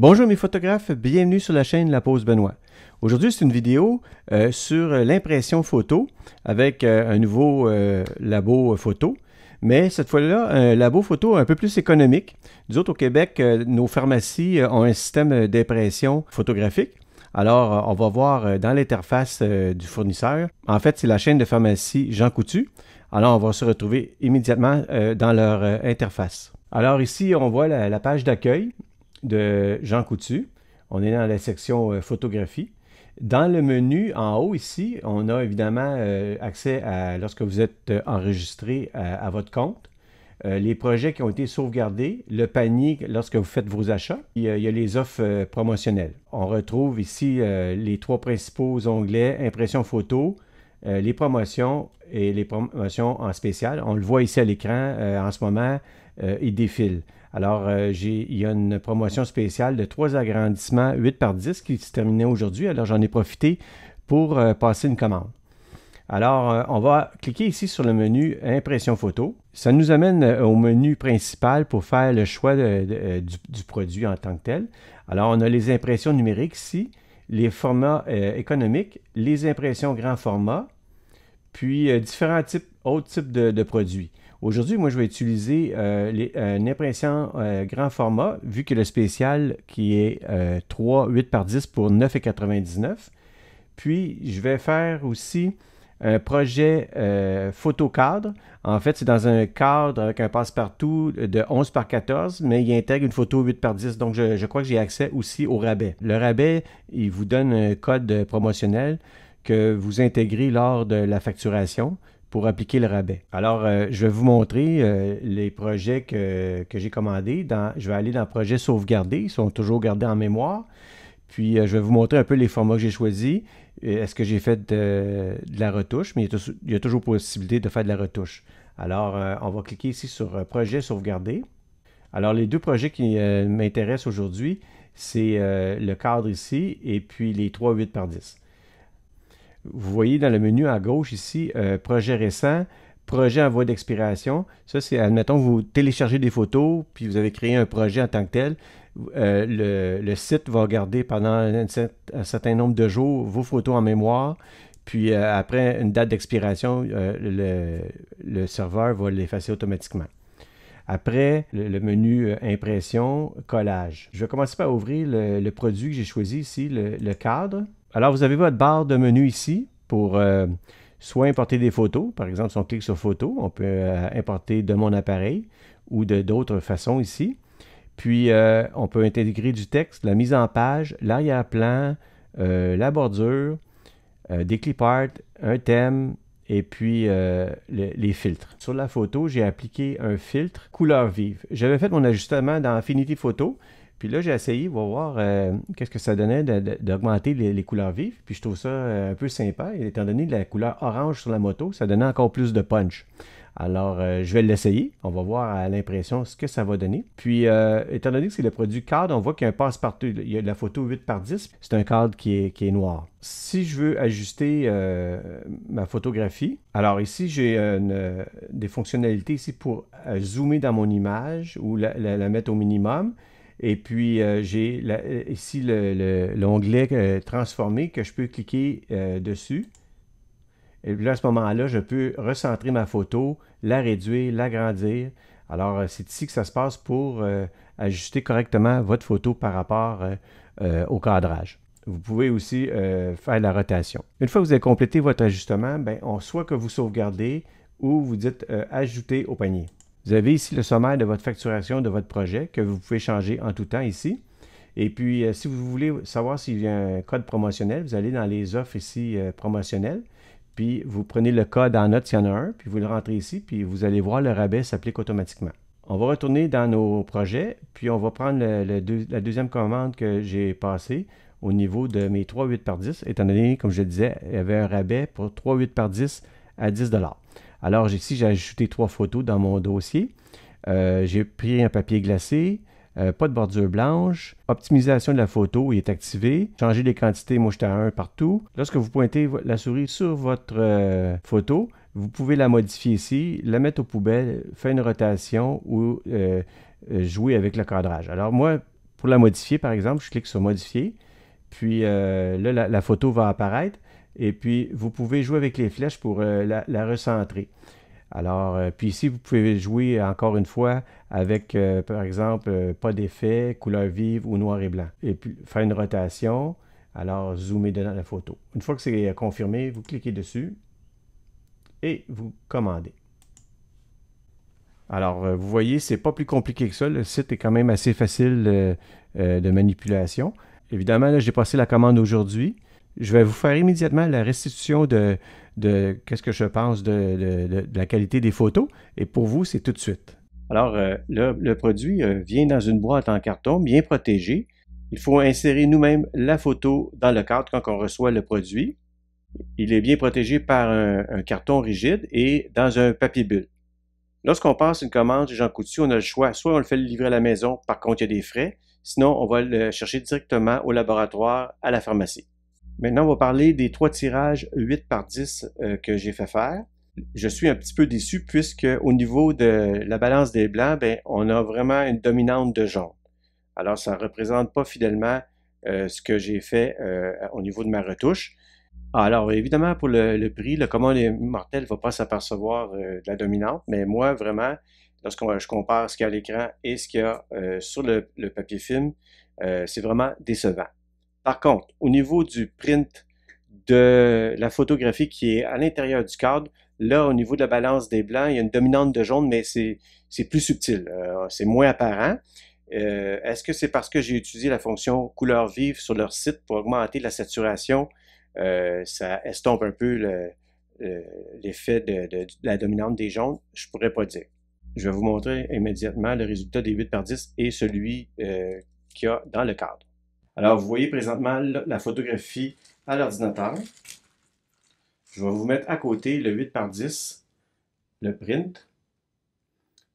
Bonjour mes photographes, bienvenue sur la chaîne La Pause Benoît. Aujourd'hui, c'est une vidéo sur l'impression photo avec un nouveau labo photo, mais cette fois-là, un labo photo un peu plus économique. Nous autres, au Québec, nos pharmacies ont un système d'impression photographique. Alors, on va voir dans l'interface du fournisseur. En fait, c'est la chaîne de pharmacie Jean Coutu. Alors, on va se retrouver immédiatement dans leur interface. Alors ici, on voit la page d'accueil de Jean Coutu. On est dans la section photographie. Dans le menu en haut ici, on a évidemment accès à, lorsque vous êtes enregistré à votre compte, les projets qui ont été sauvegardés, le panier lorsque vous faites vos achats. Il y a les offres promotionnelles. On retrouve ici les trois principaux onglets, impression photo, les promotions et les promotions en spécial. On le voit ici à l'écran en ce moment, il défile. Alors, il y a une promotion spéciale de 3 agrandissements 8 par 10 qui se terminait aujourd'hui. Alors, j'en ai profité pour passer une commande. Alors, on va cliquer ici sur le menu Impression photo. Ça nous amène au menu principal pour faire le choix du produit en tant que tel. Alors, on a les impressions numériques ici, les formats économiques, les impressions grand format, puis différents autres types de produits. Aujourd'hui, moi, je vais utiliser une impression grand format, vu que le spécial qui est 3 8 par 10 pour 9,99. Puis, je vais faire aussi un projet photo cadre. En fait, c'est dans un cadre avec un passe-partout de 11 par 14, mais il intègre une photo 8 par 10. Donc, je crois que j'ai accès aussi au rabais. Le rabais, il vous donne un code promotionnel que vous intégrez lors de la facturation pour appliquer le rabais. Alors, je vais vous montrer les projets que j'ai commandés. Je vais aller dans projet sauvegarder. Ils sont toujours gardés en mémoire. Puis, je vais vous montrer un peu les formats que j'ai choisis. Est-ce que j'ai fait de la retouche? Mais il y a toujours possibilité de faire de la retouche. Alors, on va cliquer ici sur projet sauvegarder. Alors, les deux projets qui m'intéressent aujourd'hui, c'est le cadre ici et puis les 3 8 par 10. Vous voyez dans le menu à gauche ici, projet récent, projet en voie d'expiration. Ça, c'est, admettons, vous téléchargez des photos, puis vous avez créé un projet en tant que tel. Le site va garder pendant un certain nombre de jours vos photos en mémoire. Puis après une date d'expiration, le serveur va l'effacer automatiquement. Après, le menu impression, collage. Je vais commencer par ouvrir le produit que j'ai choisi ici, le cadre. Alors, vous avez votre barre de menu ici pour soit importer des photos. Par exemple, si on clique sur photo, on peut importer de mon appareil ou de d'autres façons ici. Puis, on peut intégrer du texte, la mise en page, l'arrière-plan, la bordure, des clip art, un thème et puis les filtres. Sur la photo, j'ai appliqué un filtre couleur vive. J'avais fait mon ajustement dans Affinity Photo. Puis là, j'ai essayé, on va voir qu'est-ce que ça donnait d'augmenter les couleurs vives. Puis je trouve ça un peu sympa. Et étant donné la couleur orange sur la moto, ça donnait encore plus de punch. Alors, je vais l'essayer. On va voir à l'impression ce que ça va donner. Puis, étant donné que c'est le produit cadre, on voit qu'il y a un passe-partout. Il y a de la photo 8 par 10. C'est un cadre qui est noir. Si je veux ajuster ma photographie, alors ici, j'ai des fonctionnalités ici pour zoomer dans mon image ou la mettre au minimum. Et puis, j'ai ici l'onglet transformé que je peux cliquer dessus. Et puis là, à ce moment-là, je peux recentrer ma photo, la réduire, l'agrandir. Alors, c'est ici que ça se passe pour ajuster correctement votre photo par rapport au cadrage. Vous pouvez aussi faire la rotation. Une fois que vous avez complété votre ajustement, soit que vous sauvegardez ou vous dites ajouter au panier. Vous avez ici le sommaire de votre facturation de votre projet que vous pouvez changer en tout temps ici. Et puis, si vous voulez savoir s'il y a un code promotionnel, vous allez dans les offres ici promotionnelles. Puis, vous prenez le code en note s'il y en a un, puis vous le rentrez ici, puis vous allez voir le rabais s'applique automatiquement. On va retourner dans nos projets, puis on va prendre la deuxième commande que j'ai passée au niveau de mes 3 8 par 10, étant donné, comme je le disais, il y avait un rabais pour 3 8 par 10 à 10 $. Alors ici, j'ai ajouté 3 photos dans mon dossier. J'ai pris un papier glacé, pas de bordure blanche, optimisation de la photo, il est activé, changer les quantités, moi j'étais à 1 partout. Lorsque vous pointez la souris sur votre photo, vous pouvez la modifier ici, la mettre aux poubelles, faire une rotation ou jouer avec le cadrage. Alors moi, pour la modifier, par exemple, je clique sur modifier, puis là, la photo va apparaître, et puis vous pouvez jouer avec les flèches pour la recentrer. Alors, puis ici, vous pouvez jouer encore une fois avec, par exemple, pas d'effet, couleur vive ou noir et blanc. Et puis, faire une rotation, alors zoomer dans la photo. Une fois que c'est confirmé, vous cliquez dessus et vous commandez. Alors, vous voyez, c'est pas plus compliqué que ça. Le site est quand même assez facile de manipulation. Évidemment, là, j'ai passé la commande aujourd'hui. Je vais vous faire immédiatement la restitution de qu'est-ce que je pense de la qualité des photos. Et pour vous, c'est tout de suite. Alors, le produit vient dans une boîte en carton bien protégée. Il faut insérer nous-mêmes la photo dans le cadre quand on reçoit le produit. Il est bien protégé par un carton rigide et dans un papier bulle. Lorsqu'on passe une commande chez Jean Coutu, on a le choix. Soit on le fait livrer à la maison, par contre, il y a des frais. Sinon, on va le chercher directement au laboratoire, à la pharmacie. Maintenant, on va parler des 3 tirages 8 par 10 que j'ai fait faire. Je suis un petit peu déçu puisque au niveau de la balance des blancs, ben, on a vraiment une dominante de jaune. Alors, ça ne représente pas fidèlement ce que j'ai fait au niveau de ma retouche. Alors, évidemment, pour le prix, le commun des mortels ne va pas s'apercevoir de la dominante, mais moi, vraiment, lorsque je compare ce qu'il y a à l'écran et ce qu'il y a sur le papier film, c'est vraiment décevant. Par contre, au niveau du print de la photographie qui est à l'intérieur du cadre, là, au niveau de la balance des blancs, il y a une dominante de jaune, mais c'est plus subtil, c'est moins apparent. Est-ce que c'est parce que j'ai utilisé la fonction couleur vive sur leur site pour augmenter la saturation? Ça estompe un peu l'effet de la dominante des jaunes? Je ne pourrais pas dire. Je vais vous montrer immédiatement le résultat des 8 par 10 et celui qu'il y a dans le cadre. Alors, vous voyez présentement la photographie à l'ordinateur. Je vais vous mettre à côté le 8 par 10, le print.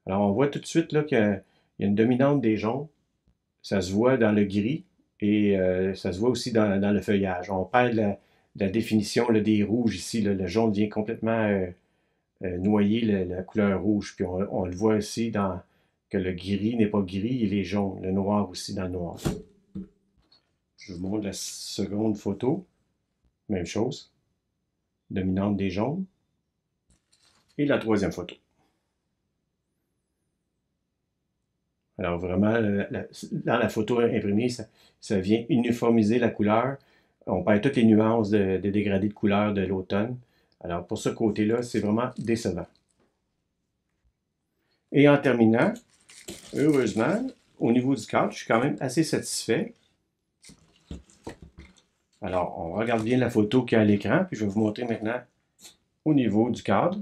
Alors, on voit tout de suite là, qu'il y a une dominante des jaunes. Ça se voit dans le gris et ça se voit aussi dans le feuillage. On perd la définition là, des rouges ici. Là, le jaune vient complètement noyer la couleur rouge. Puis on le voit aussi que le gris n'est pas gris, il est jaune. Le noir aussi dans le noir. Je vous montre la seconde photo. Même chose. Dominante des jaunes. Et la troisième photo. Alors vraiment, dans la photo imprimée, ça vient uniformiser la couleur. On perd toutes les nuances des dégradés de couleur de l'automne. Alors pour ce côté-là, c'est vraiment décevant. Et en terminant, heureusement, au niveau du cadre, je suis quand même assez satisfait. Alors, on regarde bien la photo qu'il y a à l'écran, puis je vais vous montrer maintenant au niveau du cadre.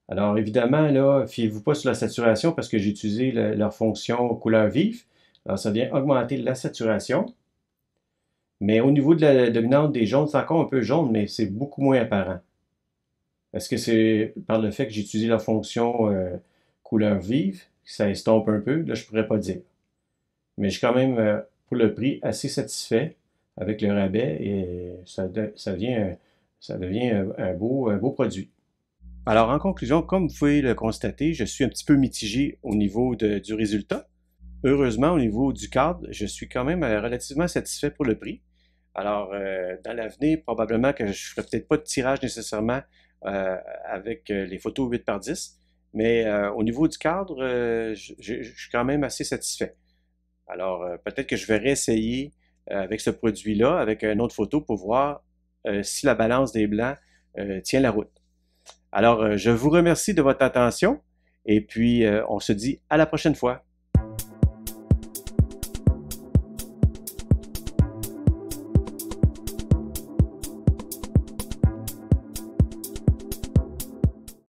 Alors, évidemment, là, fiez-vous pas sur la saturation parce que j'ai utilisé leur fonction couleur vive. Alors, ça vient augmenter la saturation. Mais au niveau de la dominante des jaunes, c'est encore un peu jaune, mais c'est beaucoup moins apparent. Est-ce que c'est par le fait que j'ai utilisé la fonction couleur vive que ça estompe un peu? Là, je pourrais pas dire. Mais je suis quand même, pour le prix, assez satisfait avec le rabais et ça devient un beau produit. Alors, en conclusion, comme vous pouvez le constater, je suis un petit peu mitigé au niveau du résultat. Heureusement, au niveau du cadre, je suis quand même relativement satisfait pour le prix. Alors, dans l'avenir, probablement que je ne ferai peut-être pas de tirage nécessairement avec les photos 8 par 10, mais au niveau du cadre, je suis quand même assez satisfait. Alors, peut-être que je vais réessayer avec ce produit-là, avec une autre photo pour voir si la balance des blancs tient la route. Alors, je vous remercie de votre attention et puis on se dit à la prochaine fois.